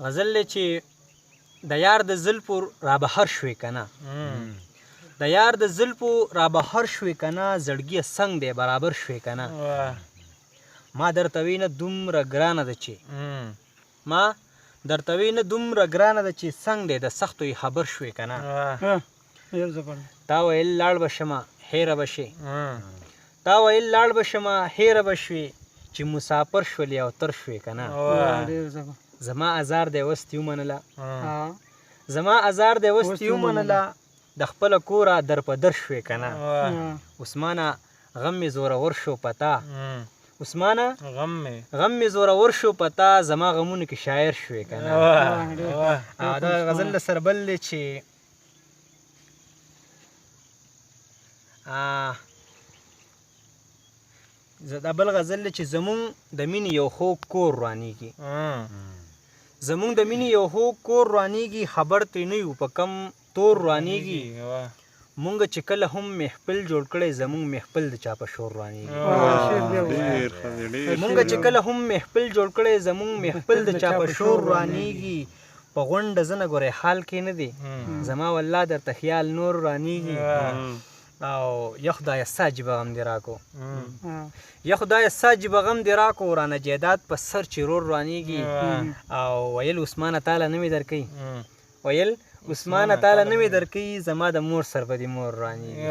غزل دی چې د یار د زلفو را بهر شوې که نه د یار د زلفو را بهر شوې که نه زړګیه څنګ دی برابر شوې که نه ما درته وینه دومره ګرانه ده چې ما درته وینه دومره ګرانه ده چې څنګ دی د سختو یې خبر شوې که نه تا ویل لاړ به شمه هیره به شې تا ویل لاړ به شمه هیره به شوې چې مسافر شولې او تر شوې که نه زما ازار دی اوس دې ومنله زما ازار دی اوس دې ومنله د خپله کوره در په در شوې که نه عثمانه غم مې زورور شو پتا عثمانه غم مې زورور شو پتا زما غمونو کې شاعر شوې که نه دا غزل له سره بل دی چې دا بل غزل دی چې زمونږ د مینې یو خوږ کور روانېږي زمونږ د مینې یو خوږ کور روانېږي خبر ترې نه یو په کم تور روانېږي مونږ چې کله هم محفل جوړ کړی زمونږ محفل د چا په شور روانېږي مونږ چې کله هم محفل جوړ کړی زمونږ محفل د چا په شور روانېږي په غونډه زه نه ګورې حال کې نه دی زما والله درته خیال نور روانېږي او یا خدایه ستا عجیبه غم دې راکو یا خدایه ستا عجیبه غم دې راکو رانه جیداد په سر چې رور روانېږي او ویل عثمانه تاله نه مې درکوي ویل عثمانه تاله نه مې درکوي زما د مور سر به دې مور روانېږي